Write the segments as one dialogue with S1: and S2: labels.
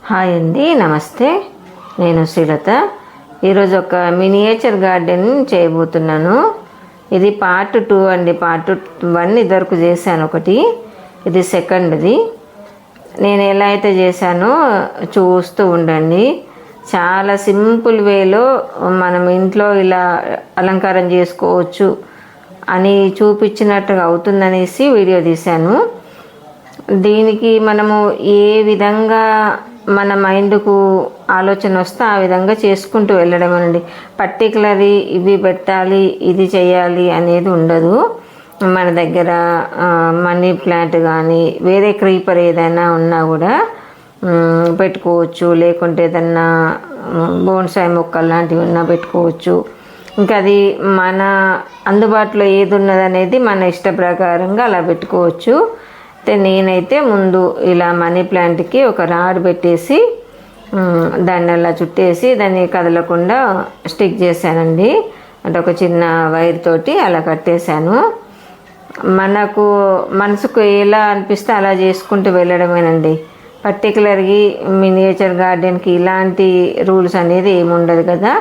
S1: Hi అండి, నమస్తే. నేను శ్రీలత. ఈరోజు ఒక మినియేచర్ గార్డెన్ చేయబోతున్నాను. ఇది పార్ట్ 2 అండి. పార్ట్ 1 ఇదివరకు చేశాను ఒకటి, ఇది సెకండ్ది. నేను ఎలా అయితే చేశానో చూస్తూ ఉండండి. చాలా సింపుల్ వేలో మనం ఇంట్లో ఇలా అలంకారం చేసుకోవచ్చు అని చూపించినట్టుగా అవుతుందనేసి వీడియో తీశాను. దీనికి మనము ఏ విధంగా మన మైండ్కు ఆలోచన వస్తే ఆ విధంగా చేసుకుంటూ వెళ్ళడమేనండి. పర్టికులర్లీ ఇవి పెట్టాలి, ఇది చేయాలి అనేది ఉండదు. మన దగ్గర మనీ ప్లాంట్ కానీ వేరే క్రీపర్ ఏదైనా ఉన్నా కూడా పెట్టుకోవచ్చు. లేకుంటే ఏదన్నా బోన్సాయి మొక్కలు లాంటివి ఉన్నా పెట్టుకోవచ్చు. ఇంకా అది మన అందుబాటులో ఏది ఉన్నదనేది మన ఇష్ట ప్రకారంగా అలా పెట్టుకోవచ్చు. నేనైతే ముందు ఇలా మనీ ప్లాంట్కి ఒక రాడ్ పెట్టేసి దాన్ని అలా చుట్టేసి దాన్ని కదలకుండా స్టిక్ చేశానండి. అంటే ఒక చిన్న వైర్ తోటి అలా కట్టేశాను. మనకు మనసుకు ఎలా అనిపిస్తే అలా చేసుకుంటూ వెళ్ళడమేనండి. పర్టికులర్గా మినియేచర్ గార్డెన్కి ఇలాంటి రూల్స్ అనేది ఏమి ఉండదు కదా.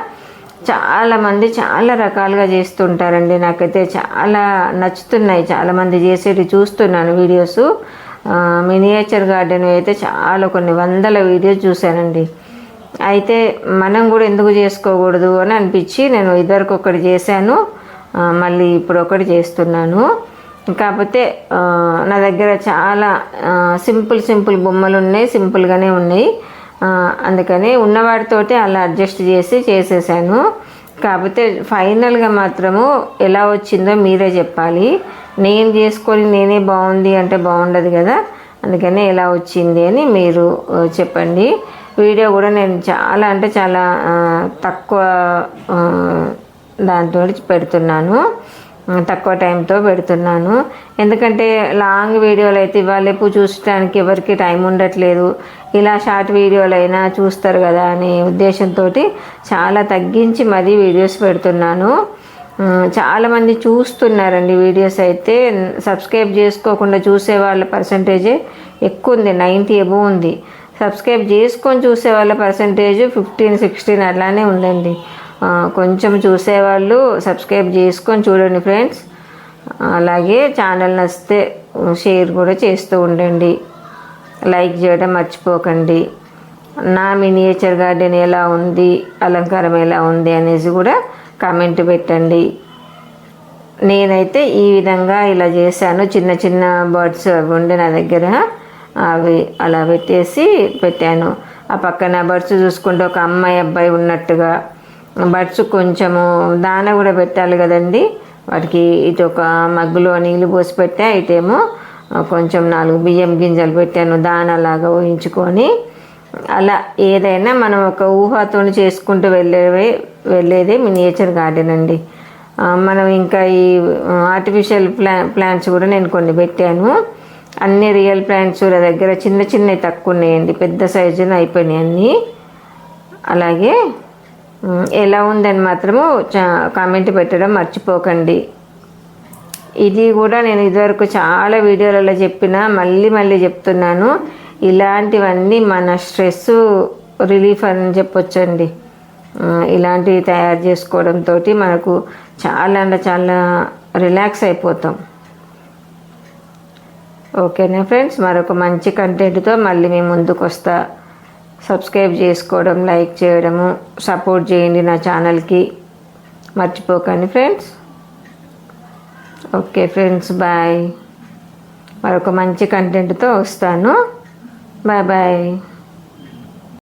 S1: చాలామంది చాలా రకాలుగా చేస్తుంటారండి. నాకైతే చాలా నచ్చుతున్నాయి, చాలామంది చేసేది చూస్తున్నాను వీడియోస్. మినియేచర్ గార్డెన్ అయితే చాలా కొన్ని వందల వీడియోస్ చూశానండి. అయితే మనం కూడా ఎందుకు చేసుకోకూడదు అని అనిపించి నేను ఇదివరకు ఒకటి చేశాను, మళ్ళీ ఇప్పుడు ఒకటి చేస్తున్నాను. కాకపోతే నా దగ్గర చాలా సింపుల్ బొమ్మలు ఉన్నాయి, సింపుల్గానే ఉన్నాయి. అందుకని ఉన్నవాటితోటి అలా అడ్జస్ట్ చేసేసాను. కాకపోతే ఫైనల్గా మాత్రము ఎలా వచ్చిందో మీరే చెప్పాలి. నేను చేసుకొని నేనే బాగుంది అంటే బాగుండదు కదా. అందుకని ఎలా వచ్చింది అని మీరు చెప్పండి. వీడియో కూడా నేను చాలా తక్కువ దాంతో పెడుతున్నాను, తక్కువ టైంతో పెడుతున్నాను. ఎందుకంటే లాంగ్ వీడియోలు అయితే ఇవాళ చూసడానికి ఎవరికి టైం ఉండట్లేదు. ఇలా షార్ట్ వీడియోలు అయినా చూస్తారు కదా అనే ఉద్దేశంతో చాలా తగ్గించి మరీ వీడియోస్ పెడుతున్నాను. చాలామంది చూస్తున్నారండి వీడియోస్. అయితే సబ్స్క్రైబ్ చేసుకోకుండా చూసే వాళ్ళ పర్సంటేజే ఎక్కువ ఉంది, 90 అబోవ్ ఉంది. సబ్స్క్రైబ్ చేసుకొని చూసే వాళ్ళ పర్సంటేజ్ 15-16 అలానే ఉందండి. కొంచెం చూసేవాళ్ళు సబ్స్క్రైబ్ చేసుకొని చూడండి ఫ్రెండ్స్. అలాగే ఛానల్ నచ్చితే షేర్ కూడా చేస్తూ ఉండండి, లైక్ చేయడం మర్చిపోకండి. నా మినియేచర్ గార్డెన్ ఎలా ఉంది, అలంకారం ఎలా ఉంది అనేసి కూడా కామెంట్ పెట్టండి. నేనైతే ఈ విధంగా ఇలా చేశాను. చిన్న బర్డ్స్ అవి ఉండే నా దగ్గర, అవి అలా పెట్టాను. ఆ పక్కన బర్డ్స్ చూసుకుంటే ఒక అమ్మాయి అబ్బాయి ఉన్నట్టుగా, బర్డ్స్ కొంచెము దాన కూడా పెట్టాలి కదండి. వాటికి ఇటు ఒక మగ్గులో నీళ్ళు పోసి పెట్టా, ఇటేమో కొంచెం 4 బియ్యం గింజలు పెట్టాను దానలాగా ఊహించుకొని. అలా ఏదైనా మనం ఒక ఊహతో చేసుకుంటూ వెళ్ళేదే మినియేచర్ గార్డెన్ అండి. మనం ఇంకా ఈ ఆర్టిఫిషియల్ ప్లాంట్స్ కూడా నేను కొన్ని పెట్టాను. అన్ని రియల్ ప్లాంట్స్ నా దగ్గర చిన్నవి తక్కువ ఉన్నాయండి, పెద్ద సైజున అయిపోయినాయి అన్నీ. అలాగే ఎలా ఉందని మాత్రము కామెంట్ పెట్టడం మర్చిపోకండి. ఇది కూడా నేను ఇదివరకు చాలా వీడియోలలో చెప్పిన, మళ్ళీ చెప్తున్నాను. ఇలాంటివన్నీ మన స్ట్రెస్ రిలీఫ్ అని చెప్పొచ్చండి. ఇలాంటివి తయారు చేసుకోవడంతో మనకు చాలా రిలాక్స్ అయిపోతాం. ఓకేనా ఫ్రెండ్స్, మరొక మంచి కంటెంట్తో మళ్ళీ మేము ముందుకు వస్తా. సబ్స్క్రైబ్ చేసుకోవడం, లైక్ చేయడము, సపోర్ట్ చేయండి నా ఛానల్కి మర్చిపోకండి ఫ్రెండ్స్. Okay friends, bye. మరొక మంచి కంటెంట్తో వస్తాను. బాయ్.